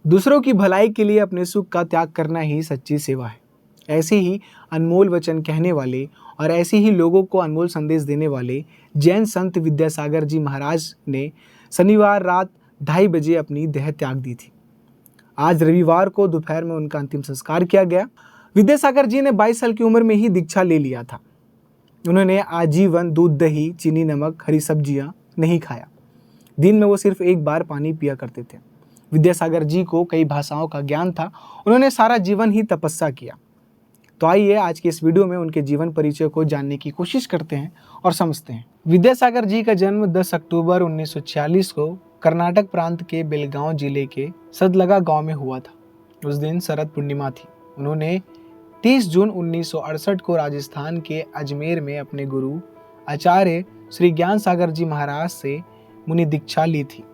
दूसरों की भलाई के लिए अपने सुख का त्याग करना ही सच्ची सेवा है। ऐसे ही अनमोल वचन कहने वाले और ऐसे ही लोगों को अनमोल संदेश देने वाले जैन संत विद्यासागर जी महाराज ने शनिवार रात 2:30 बजे अपनी देह त्याग दी थी। आज रविवार को दोपहर में उनका अंतिम संस्कार किया गया। विद्यासागर जी ने 22 साल की उम्र में ही दीक्षा ले लिया था। उन्होंने आजीवन दूध, दही, चीनी, नमक, हरी सब्जियां नहीं खाया। दिन में वो सिर्फ एक बार पानी पिया करते थे। विद्यासागर जी को कई भाषाओं का ज्ञान था। उन्होंने सारा जीवन ही तपस्या किया। तो आइए आज के इस वीडियो में उनके जीवन परिचय को जानने की कोशिश करते हैं और समझते हैं। विद्यासागर जी का जन्म 10 अक्टूबर 1946 को कर्नाटक प्रांत के बेलगांव जिले के सदलगा गांव में हुआ था। उस दिन शरद पूर्णिमा थी। उन्होंने 30 जून 1968 को राजस्थान के अजमेर में अपने गुरु आचार्य श्री ज्ञान सागर जी महाराज से मुनि दीक्षा ली थी।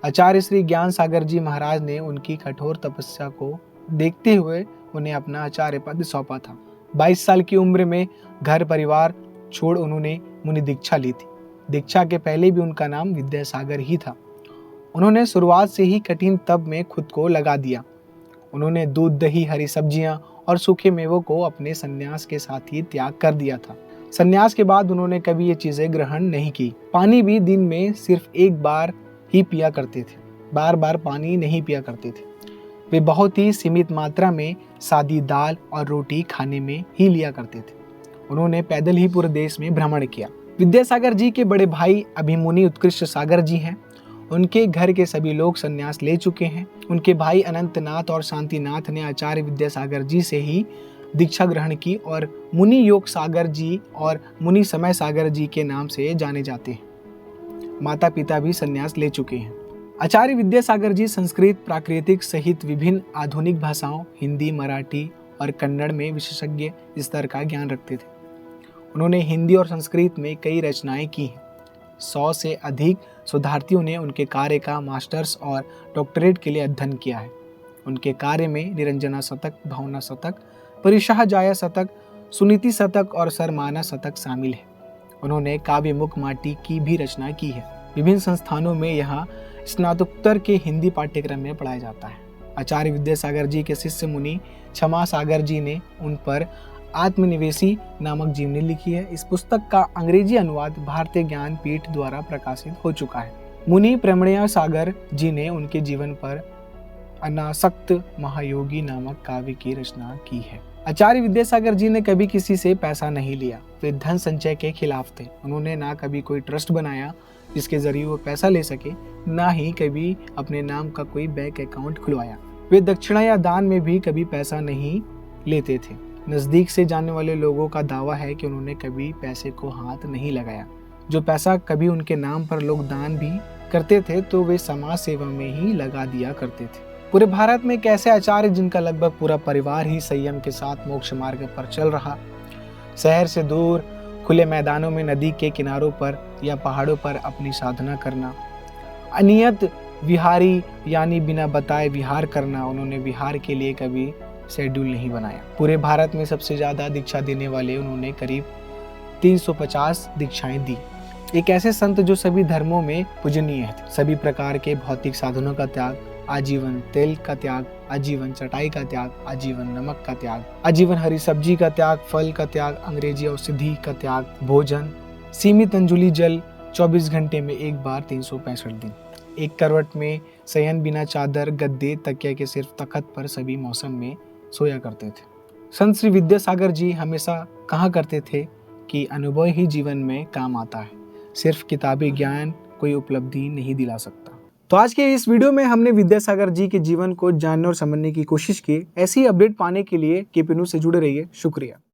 आचार्य श्री ज्ञान सागर जी महाराज ने उनकी कठोर तपस्या को देखते हुए उन्हें अपना आचार्य पद सौंपा था। 22 साल की उम्र में घर परिवार छोड़ उन्होंने मुनि दीक्षा ली थी। दीक्षा के पहले भी उनका नाम विद्यासागर ही था। उन्होंने शुरुआत से ही कठिन तप में खुद को लगा दिया। उन्होंने दूध, दही, हरी सब्जियां और सूखे मेवों को अपने संन्यास के साथ ही त्याग कर दिया था। संन्यास के बाद उन्होंने कभी ये चीजें ग्रहण नहीं की। पानी भी दिन में सिर्फ एक बार ही पिया करते थे। बार बार पानी नहीं पिया करते थे। वे बहुत ही सीमित मात्रा में सादी दाल और रोटी खाने में ही लिया करते थे। उन्होंने पैदल ही पूरे देश में भ्रमण किया। विद्यासागर जी के बड़े भाई अभिमुनि उत्कृष्ट सागर जी हैं। उनके घर के सभी लोग संन्यास ले चुके हैं। उनके भाई अनंतनाथ और शांतिनाथ ने आचार्य विद्यासागर जी से ही दीक्षा ग्रहण की और मुनि योग सागर जी और मुनि समय सागर जी के नाम से जाने जाते हैं। माता पिता भी संन्यास ले चुके हैं। आचार्य विद्यासागर जी संस्कृत, प्राकृतिक सहित विभिन्न आधुनिक भाषाओं हिंदी, मराठी और कन्नड़ में विशेषज्ञ स्तर का ज्ञान रखते थे। उन्होंने हिंदी और संस्कृत में कई रचनाएं की हैं। 100 से अधिक शोधार्थियों ने उनके कार्य का मास्टर्स और डॉक्टरेट के लिए अध्ययन किया है। उनके कार्य में निरंजना शतक, भावना शतक, परिशाहजाया शतक, सुनीति शतक और सरमाना शतक शामिल है। उन्होंने काव्यमुख माटी की भी रचना की है। विभिन्न संस्थानों में यहाँ स्नातकोत्तर के हिंदी पाठ्यक्रम में पढ़ाया जाता है। आचार्य विद्यासागर जी के शिष्य मुनि क्षमा सागर जी ने उन पर आत्मनिवेशी नामक जीवनी लिखी है। इस पुस्तक का अंग्रेजी अनुवाद भारतीय ज्ञान पीठ द्वारा प्रकाशित हो चुका है। मुनि प्रमणया सागर जी ने उनके जीवन पर अनासक्त महायोगी नामक काव्य की रचना की है। आचार्य विद्यासागर जी ने कभी किसी से पैसा नहीं लिया। वे धन संचय के खिलाफ थे। उन्होंने ना कभी कोई ट्रस्ट बनाया जिसके जरिए वो पैसा ले सके, ना ही कभी अपने नाम का कोई बैंक अकाउंट खुलवाया। वे दक्षिणा या दान में भी कभी पैसा नहीं लेते थे। नजदीक से जानने वाले लोगों का दावा है कि उन्होंने कभी पैसे को हाथ नहीं लगाया। जो पैसा कभी उनके नाम पर लोग दान भी करते थे तो वे समाज सेवा में ही लगा दिया करते थे। पूरे भारत में एक ऐसे आचार्य जिनका लगभग पूरा परिवार ही संयम के साथ मोक्ष मार्ग पर चल रहा। शहर से दूर खुले मैदानों में, नदी के किनारों पर या पहाड़ों पर अपनी साधना करना, अनियत विहारी यानी बिना बताए विहार करना। उन्होंने विहार के लिए कभी शेड्यूल नहीं बनाया। पूरे भारत में सबसे ज्यादा दीक्षा देने वाले उन्होंने करीब 350 दीक्षाएं दी। एक ऐसे संत जो सभी धर्मों में पूजनीय है। सभी प्रकार के भौतिक साधनों का त्याग, आजीवन तेल का त्याग, आजीवन चटाई का त्याग, आजीवन नमक का त्याग, आजीवन हरी सब्जी का त्याग, फल का त्याग, अंग्रेजी औषधि का त्याग, भोजन, सीमित अंजुलि जल, 24 घंटे में एक बार 365 दिन, एक करवट में शयन, बिना चादर, गद्दे, तकिया के सिर्फ तखत पर सभी मौसम में सोया करते थे। संत श्री विद्यासागर जी हमेशा कहा करते थे कि अनुभव ही जीवन में काम आता है। सिर्फ किताबी ज्ञान कोई उपलब्धि नहीं दिला सकता। तो आज के इस वीडियो में हमने विद्यासागर जी के जीवन को जानने और समझने की कोशिश की। ऐसी अपडेट पाने के लिए केपी न्यूज़ से जुड़े रहिए। शुक्रिया।